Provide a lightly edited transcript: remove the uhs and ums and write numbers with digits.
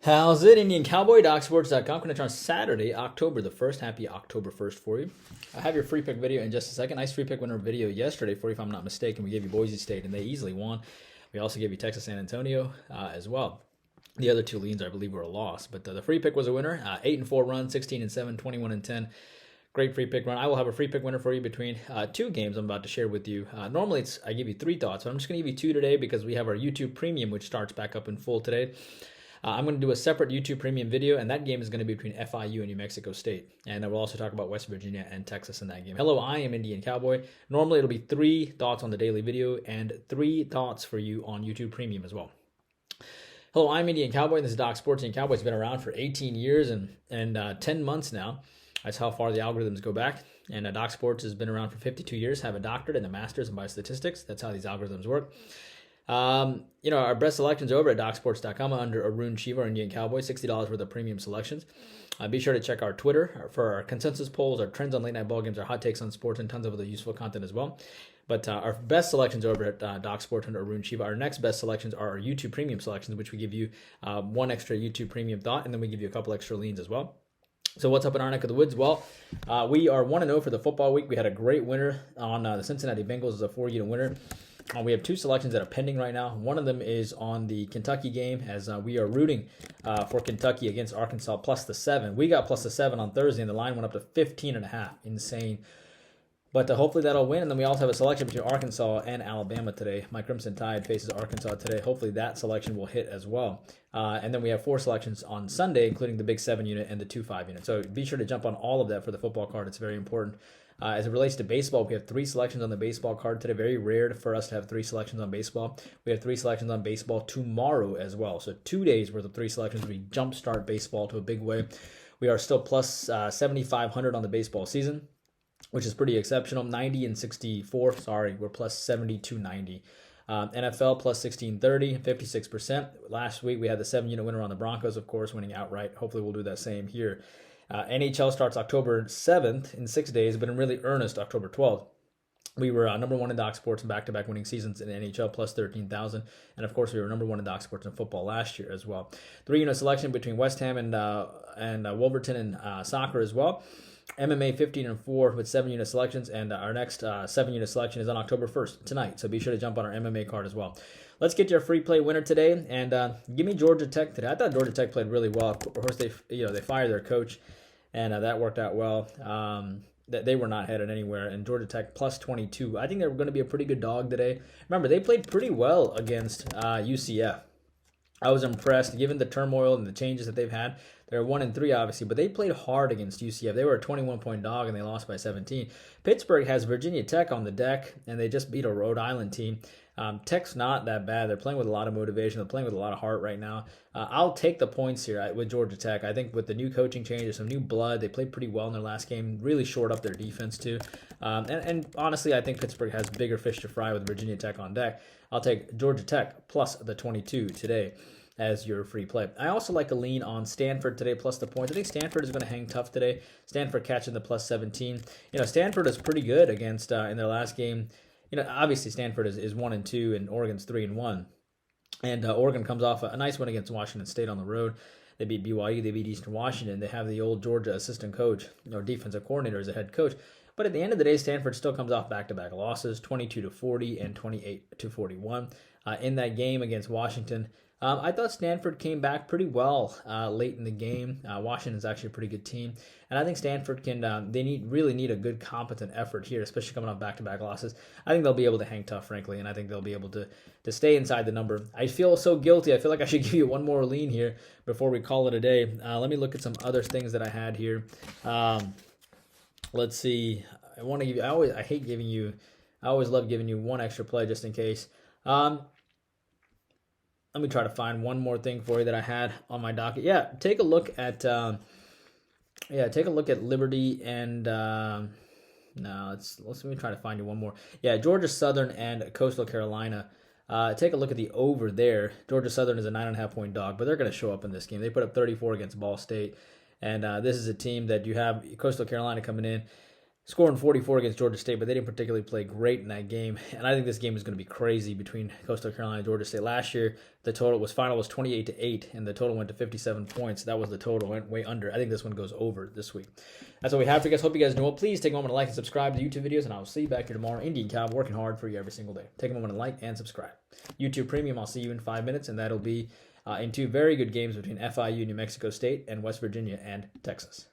How's it, Indian Cowboy? DocSports.com. Going to turn Saturday, October the 1st. Happy October 1st for you. I have your free pick video in just a second. Nice free pick winner video yesterday for you, if I'm not mistaken. We gave you Boise State, and they easily won. We also gave you Texas San Antonio as well. The other two leans, I believe, were a loss. But the free pick was a winner. 8-4 run, 16-7, 21-10. Great free pick run. I will have a free pick winner for you between two games I'm about to share with you. Normally, I give you three thoughts, but I'm just going to give you two today because we have our YouTube Premium, which starts back up in full today. I'm going to do a separate YouTube Premium video, and that game is going to be between FIU and New Mexico State. And I will also talk about West Virginia and Texas in that game. Hello, I am Indian Cowboy. Normally, it'll be three thoughts on the daily video and three thoughts for you on YouTube Premium as well. Hello, I'm Indian Cowboy. This is Doc Sports. Indian Cowboy's been around for 18 years and 10 months now. That's how far the algorithms go back. And Doc Sports has been around for 52 years, have a doctorate and a master's in biostatistics. That's how these algorithms work. Our best selections over at DocSports.com under Arun Shiva, our Indian Cowboy, $60 worth of premium selections. Be sure to check our Twitter for our consensus polls, our trends on late night ball games, our hot takes on sports, and tons of other useful content as well. But our best selections over at Doc Sports under Arun Shiva. Our next best selections are our YouTube Premium selections, which we give you one extra YouTube Premium thought, and then we give you a couple extra leans as well. So what's up in our neck of the woods? Well, we are 1-0 for the football week. We had a great winner on the Cincinnati Bengals as a 4-unit winner. We have two selections that are pending right now. One of them is on the Kentucky game, as we are rooting for Kentucky against Arkansas plus the 7. We got plus the 7 on Thursday, and the line went up to 15.5. Insane. But hopefully that'll win. And then we also have a selection between Arkansas and Alabama today. My Crimson Tide faces Arkansas today. Hopefully that selection will hit as well. And then we have 4 selections on Sunday, including the big 7-unit and the 2-5 unit. So be sure to jump on all of that for the football card. It's very important. As it relates to baseball, we have 3 selections on the baseball card today. Very rare for us to have 3 selections on baseball. We have 3 selections on baseball tomorrow as well. So 2 days worth of 3 selections. We jumpstart baseball to a big way. We are still plus 7,500 on the baseball season, which is pretty exceptional. 90-64. Sorry, we're plus 72.90. NFL plus 1630, 56%. Last week we had the 7-unit winner on the Broncos, of course, winning outright. Hopefully we'll do that same here. NHL starts October 7th in 6 days, but in really earnest, October 12th. We were number 1 in Doc Sports in back-to-back winning seasons in NHL, plus 13,000. And, of course, we were number 1 in Doc Sports in football last year as well. 3-unit selection between West Ham and Wolverton and soccer as well. MMA 15-4 with 7-unit selections, and our next 7-unit selection is on October 1st, tonight. So be sure to jump on our MMA card as well. Let's get your free play winner today, and give me Georgia Tech today. I thought Georgia Tech played really well. Of course, they fired their coach, and that worked out well. They were not headed anywhere, and Georgia Tech plus 22. I think they're going to be a pretty good dog today. Remember, they played pretty well against UCF. I was impressed, given the turmoil and the changes that they've had. They're 1-3, obviously, but they played hard against UCF. They were a 21-point dog, and they lost by 17. Pittsburgh has Virginia Tech on the deck, and they just beat a Rhode Island team. Tech's not that bad. They're playing with a lot of motivation. They're playing with a lot of heart right now. I'll take the points here with Georgia Tech. I think with the new coaching changes, some new blood, they played pretty well in their last game. Really shored up their defense, too. And honestly, I think Pittsburgh has bigger fish to fry with Virginia Tech on deck. I'll take Georgia Tech plus the 22 today as your free play. I also like a lean on Stanford today plus the points. I think Stanford is going to hang tough today. Stanford catching the plus 17. Stanford is pretty good against in their last game. Obviously Stanford is 1-2 and Oregon's 3-1. And Oregon comes off a nice win against Washington State on the road. They beat BYU, they beat Eastern Washington. They have the old Georgia assistant coach, defensive coordinator as a head coach. But at the end of the day, Stanford still comes off back-to-back losses, 22-40 and 28-41. In that game against Washington, I thought Stanford came back pretty well late in the game. Washington's actually a pretty good team. And I think Stanford really need a good, competent effort here, especially coming off back-to-back losses. I think they'll be able to hang tough, frankly, and I think they'll be able to stay inside the number. I feel so guilty. I feel like I should give you one more lean here before we call it a day. Let me look at some other things that I had here. Let's see. I want to give you. I always love giving you one extra play just in case. Let me try to find one more thing for you that I had on my docket. Yeah, take a look at Liberty and let me try to find you one more. Yeah, Georgia Southern and Coastal Carolina. Take a look at the over there. Georgia Southern is a 9.5-point dog, but they're going to show up in this game. They put up 34 against Ball State, and this is a team that you have Coastal Carolina coming in. scoring 44 against Georgia State, but they didn't particularly play great in that game. And I think this game is going to be crazy between Coastal Carolina and Georgia State. Last year, the final was 28-8, and the total went to 57 points. That was the total, went way under. I think this one goes over this week. That's all we have for you guys. Hope you guys know it. Please take a moment to like and subscribe to YouTube videos, and I will see you back here tomorrow. Indian Cow, working hard for you every single day. Take a moment to like and subscribe. YouTube Premium, I'll see you in 5 minutes, and that'll be in 2 very good games between FIU, New Mexico State, and West Virginia and Texas.